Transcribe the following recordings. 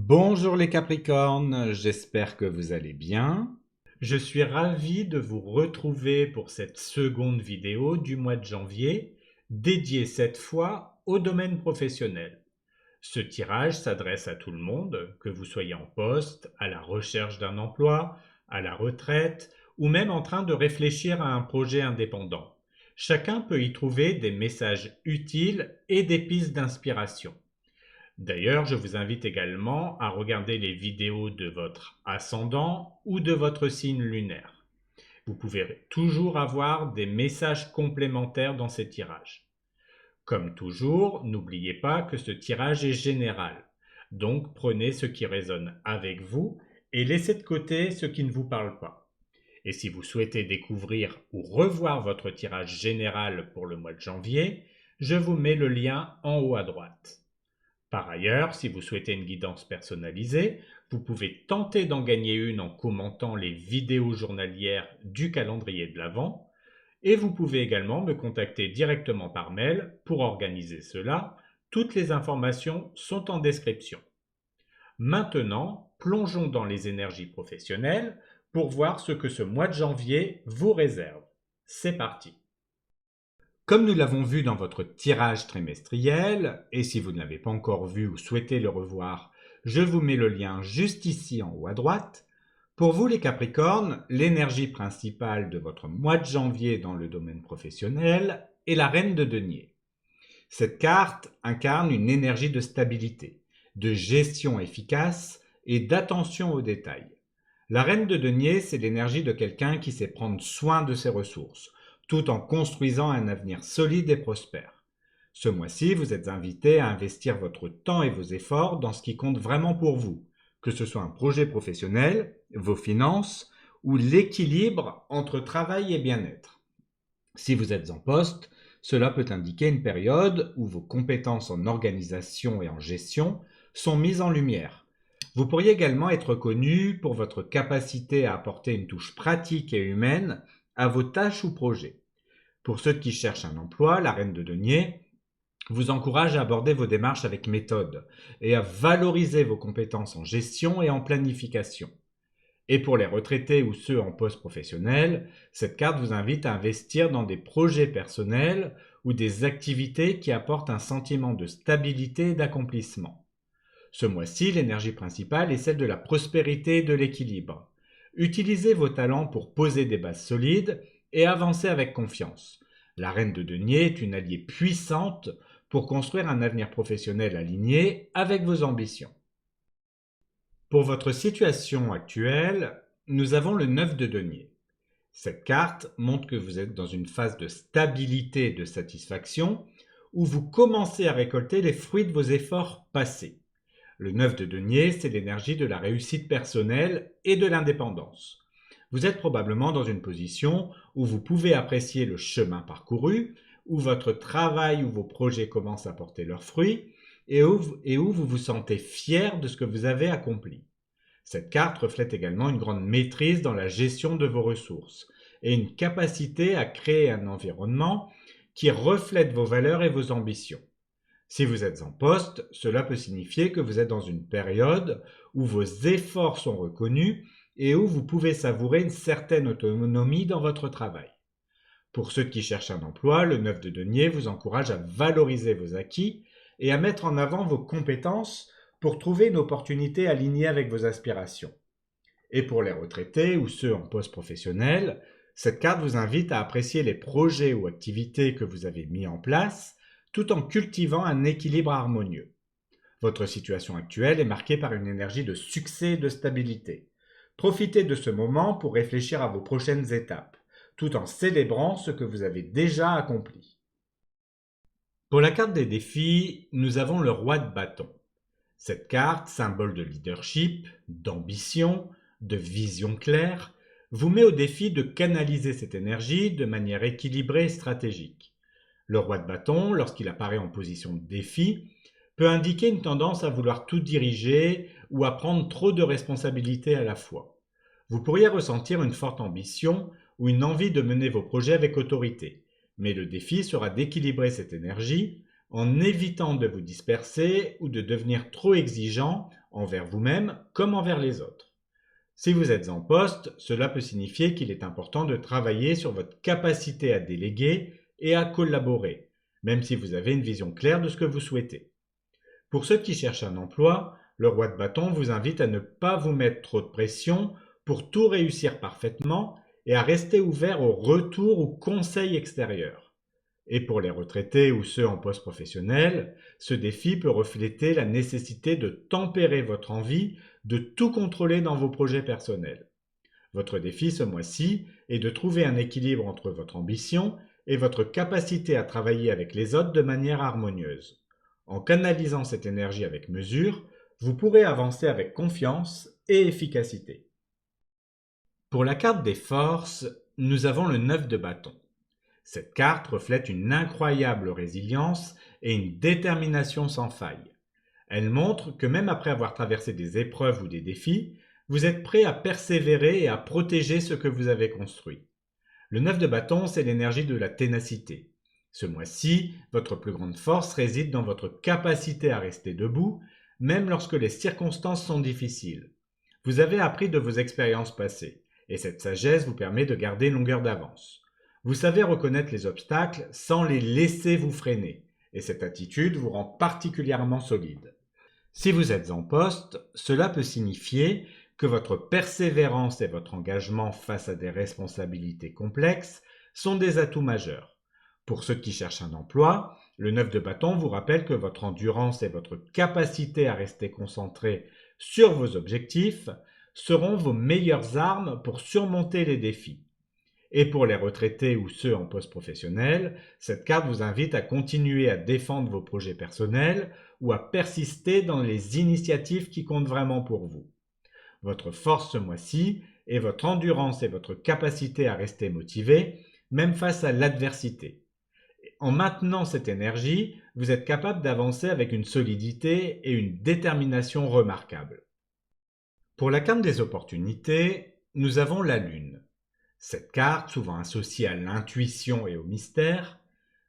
Bonjour les Capricornes, j'espère que vous allez bien. Je suis ravi de vous retrouver pour cette seconde vidéo du mois de janvier, dédiée cette fois au domaine professionnel. Ce tirage s'adresse à tout le monde, que vous soyez en poste, à la recherche d'un emploi, à la retraite ou même en train de réfléchir à un projet indépendant. Chacun peut y trouver des messages utiles et des pistes d'inspiration. D'ailleurs, je vous invite également à regarder les vidéos de votre ascendant ou de votre signe lunaire. Vous pouvez toujours avoir des messages complémentaires dans ces tirages. Comme toujours, n'oubliez pas que ce tirage est général. Donc prenez ce qui résonne avec vous et laissez de côté ce qui ne vous parle pas. Et si vous souhaitez découvrir ou revoir votre tirage général pour le mois de janvier, je vous mets le lien en haut à droite. Par ailleurs, si vous souhaitez une guidance personnalisée, vous pouvez tenter d'en gagner une en commentant les vidéos journalières du calendrier de l'Avent et vous pouvez également me contacter directement par mail pour organiser cela. Toutes les informations sont en description. Maintenant, plongeons dans les énergies professionnelles pour voir ce que ce mois de janvier vous réserve. C'est parti! Comme nous l'avons vu dans votre tirage trimestriel, et si vous ne l'avez pas encore vu ou souhaitez le revoir, je vous mets le lien juste ici en haut à droite. Pour vous les Capricornes, l'énergie principale de votre mois de janvier dans le domaine professionnel est la Reine de Denier. Cette carte incarne une énergie de stabilité, de gestion efficace et d'attention aux détails. La Reine de Denier, c'est l'énergie de quelqu'un qui sait prendre soin de ses ressources, tout en construisant un avenir solide et prospère. Ce mois-ci, vous êtes invité à investir votre temps et vos efforts dans ce qui compte vraiment pour vous, que ce soit un projet professionnel, vos finances ou l'équilibre entre travail et bien-être. Si vous êtes en poste, cela peut indiquer une période où vos compétences en organisation et en gestion sont mises en lumière. Vous pourriez également être connu pour votre capacité à apporter une touche pratique et humaine à vos tâches ou projets. Pour ceux qui cherchent un emploi, la Reine de Denier vous encourage à aborder vos démarches avec méthode et à valoriser vos compétences en gestion et en planification. Et pour les retraités ou ceux en poste professionnel, cette carte vous invite à investir dans des projets personnels ou des activités qui apportent un sentiment de stabilité et d'accomplissement. Ce mois-ci, l'énergie principale est celle de la prospérité et de l'équilibre. Utilisez vos talents pour poser des bases solides et avancer avec confiance. La Reine de Denier est une alliée puissante pour construire un avenir professionnel aligné avec vos ambitions. Pour votre situation actuelle, nous avons le 9 de denier. Cette carte montre que vous êtes dans une phase de stabilité et de satisfaction où vous commencez à récolter les fruits de vos efforts passés. Le 9 de denier, c'est l'énergie de la réussite personnelle et de l'indépendance. Vous êtes probablement dans une position où vous pouvez apprécier le chemin parcouru, où votre travail ou vos projets commencent à porter leurs fruits et où vous vous sentez fier de ce que vous avez accompli. Cette carte reflète également une grande maîtrise dans la gestion de vos ressources et une capacité à créer un environnement qui reflète vos valeurs et vos ambitions. Si vous êtes en poste, cela peut signifier que vous êtes dans une période où vos efforts sont reconnus et où vous pouvez savourer une certaine autonomie dans votre travail. Pour ceux qui cherchent un emploi, le 9 de denier vous encourage à valoriser vos acquis et à mettre en avant vos compétences pour trouver une opportunité alignée avec vos aspirations. Et pour les retraités ou ceux en poste professionnel, cette carte vous invite à apprécier les projets ou activités que vous avez mis en place tout en cultivant un équilibre harmonieux. Votre situation actuelle est marquée par une énergie de succès et de stabilité. Profitez de ce moment pour réfléchir à vos prochaines étapes, tout en célébrant ce que vous avez déjà accompli. Pour la carte des défis, nous avons le roi de bâton. Cette carte, symbole de leadership, d'ambition, de vision claire, vous met au défi de canaliser cette énergie de manière équilibrée et stratégique. Le roi de bâton, lorsqu'il apparaît en position de défi, peut indiquer une tendance à vouloir tout diriger ou à prendre trop de responsabilités à la fois. Vous pourriez ressentir une forte ambition ou une envie de mener vos projets avec autorité, mais le défi sera d'équilibrer cette énergie en évitant de vous disperser ou de devenir trop exigeant envers vous-même comme envers les autres. Si vous êtes en poste, cela peut signifier qu'il est important de travailler sur votre capacité à déléguer et à collaborer, même si vous avez une vision claire de ce que vous souhaitez. Pour ceux qui cherchent un emploi, le roi de bâton vous invite à ne pas vous mettre trop de pression pour tout réussir parfaitement et à rester ouvert aux retours ou conseils extérieurs. Et pour les retraités ou ceux en poste professionnel, ce défi peut refléter la nécessité de tempérer votre envie de tout contrôler dans vos projets personnels. Votre défi ce mois-ci est de trouver un équilibre entre votre ambition et votre capacité à travailler avec les autres de manière harmonieuse. En canalisant cette énergie avec mesure, vous pourrez avancer avec confiance et efficacité. Pour la carte des forces, nous avons le 9 de bâton. Cette carte reflète une incroyable résilience et une détermination sans faille. Elle montre que même après avoir traversé des épreuves ou des défis, vous êtes prêt à persévérer et à protéger ce que vous avez construit. Le 9 de bâton, c'est l'énergie de la ténacité. Ce mois-ci, votre plus grande force réside dans votre capacité à rester debout, même lorsque les circonstances sont difficiles. Vous avez appris de vos expériences passées, et cette sagesse vous permet de garder une longueur d'avance. Vous savez reconnaître les obstacles sans les laisser vous freiner, et cette attitude vous rend particulièrement solide. Si vous êtes en poste, cela peut signifier que votre persévérance et votre engagement face à des responsabilités complexes sont des atouts majeurs. Pour ceux qui cherchent un emploi, le 9 de bâton vous rappelle que votre endurance et votre capacité à rester concentré sur vos objectifs seront vos meilleures armes pour surmonter les défis. Et pour les retraités ou ceux en poste professionnel, cette carte vous invite à continuer à défendre vos projets personnels ou à persister dans les initiatives qui comptent vraiment pour vous. Votre force ce mois-ci est votre endurance et votre capacité à rester motivé, même face à l'adversité. En maintenant cette énergie, vous êtes capable d'avancer avec une solidité et une détermination remarquables. Pour la carte des opportunités, nous avons la Lune. Cette carte, souvent associée à l'intuition et au mystère,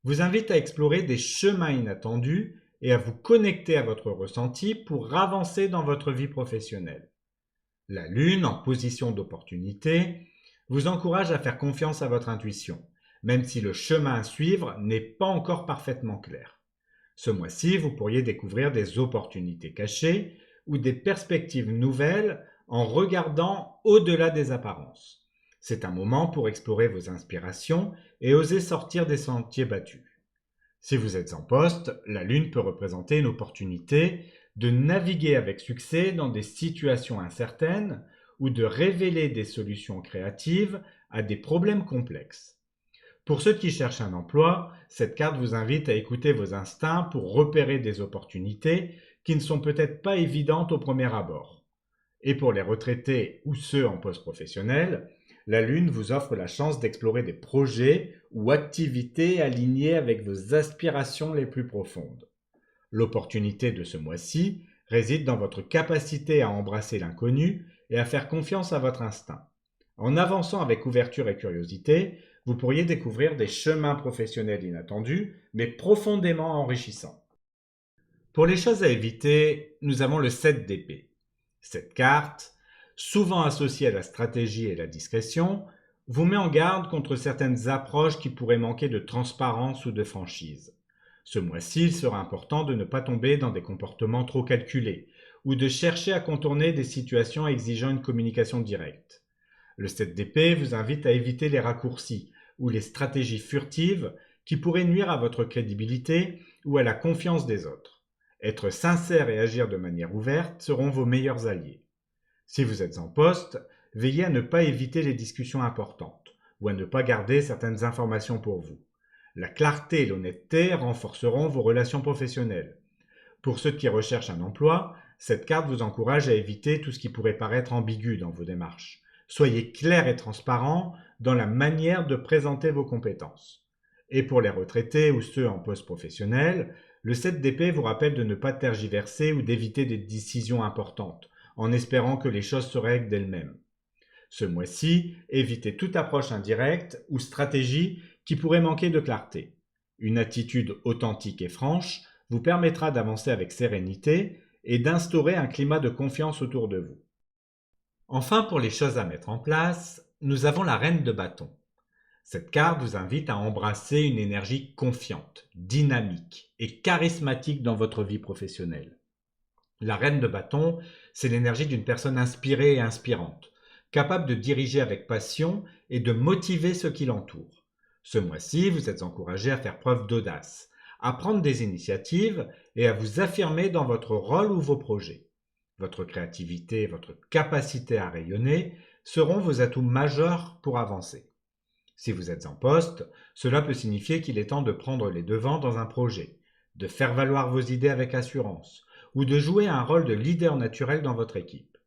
vous invite à explorer des chemins inattendus et à vous connecter à votre ressenti pour avancer dans votre vie professionnelle. La Lune, en position d'opportunité, vous encourage à faire confiance à votre intuition, même si le chemin à suivre n'est pas encore parfaitement clair. Ce mois-ci, vous pourriez découvrir des opportunités cachées ou des perspectives nouvelles en regardant au-delà des apparences. C'est un moment pour explorer vos inspirations et oser sortir des sentiers battus. Si vous êtes en poste, la Lune peut représenter une opportunité de naviguer avec succès dans des situations incertaines ou de révéler des solutions créatives à des problèmes complexes. Pour ceux qui cherchent un emploi, cette carte vous invite à écouter vos instincts pour repérer des opportunités qui ne sont peut-être pas évidentes au premier abord. Et pour les retraités ou ceux en poste professionnel, la Lune vous offre la chance d'explorer des projets ou activités alignés avec vos aspirations les plus profondes. L'opportunité de ce mois-ci réside dans votre capacité à embrasser l'inconnu et à faire confiance à votre instinct. En avançant avec ouverture et curiosité, vous pourriez découvrir des chemins professionnels inattendus, mais profondément enrichissants. Pour les choses à éviter, nous avons le 7 d'épée. Cette carte, souvent associée à la stratégie et la discrétion, vous met en garde contre certaines approches qui pourraient manquer de transparence ou de franchise. Ce mois-ci, il sera important de ne pas tomber dans des comportements trop calculés ou de chercher à contourner des situations exigeant une communication directe. Le 7 d'épée vous invite à éviter les raccourcis ou les stratégies furtives qui pourraient nuire à votre crédibilité ou à la confiance des autres. Être sincère et agir de manière ouverte seront vos meilleurs alliés. Si vous êtes en poste, veillez à ne pas éviter les discussions importantes ou à ne pas garder certaines informations pour vous. La clarté et l'honnêteté renforceront vos relations professionnelles. Pour ceux qui recherchent un emploi, cette carte vous encourage à éviter tout ce qui pourrait paraître ambigu dans vos démarches. Soyez clair et transparent dans la manière de présenter vos compétences. Et pour les retraités ou ceux en poste professionnel, le 7 d'épée vous rappelle de ne pas tergiverser ou d'éviter des décisions importantes, en espérant que les choses se règlent d'elles-mêmes. Ce mois-ci, évitez toute approche indirecte ou stratégie qui pourrait manquer de clarté. Une attitude authentique et franche vous permettra d'avancer avec sérénité et d'instaurer un climat de confiance autour de vous. Enfin, pour les choses à mettre en place, nous avons la reine de bâton. Cette carte vous invite à embrasser une énergie confiante, dynamique et charismatique dans votre vie professionnelle. La reine de bâton, c'est l'énergie d'une personne inspirée et inspirante, capable de diriger avec passion et de motiver ceux qui l'entourent. Ce mois-ci, vous êtes encouragé à faire preuve d'audace, à prendre des initiatives et à vous affirmer dans votre rôle ou vos projets. Votre créativité et votre capacité à rayonner seront vos atouts majeurs pour avancer. Si vous êtes en poste, cela peut signifier qu'il est temps de prendre les devants dans un projet, de faire valoir vos idées avec assurance, ou de jouer un rôle de leader naturel dans votre équipe.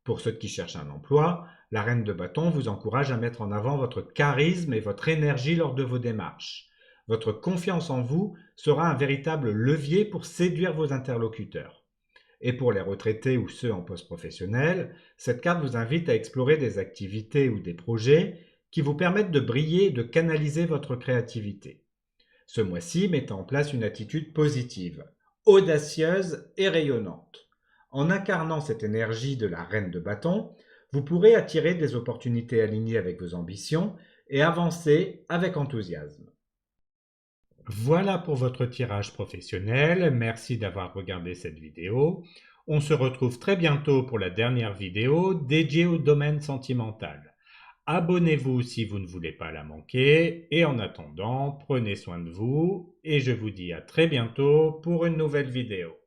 Pour ceux qui cherchent un emploi, la reine de bâton vous encourage à mettre en avant votre charisme et votre énergie lors de vos démarches. Votre confiance en vous sera un véritable levier pour séduire vos interlocuteurs. Et pour les retraités ou ceux en poste professionnel, cette carte vous invite à explorer des activités ou des projets qui vous permettent de briller et de canaliser votre créativité. Ce mois-ci, mettez en place une attitude positive, audacieuse et rayonnante. En incarnant cette énergie de la reine de bâton, vous pourrez attirer des opportunités alignées avec vos ambitions et avancer avec enthousiasme. Voilà pour votre tirage professionnel. Merci d'avoir regardé cette vidéo. On se retrouve très bientôt pour la dernière vidéo dédiée au domaine sentimental. Abonnez-vous si vous ne voulez pas la manquer et en attendant, prenez soin de vous et je vous dis à très bientôt pour une nouvelle vidéo.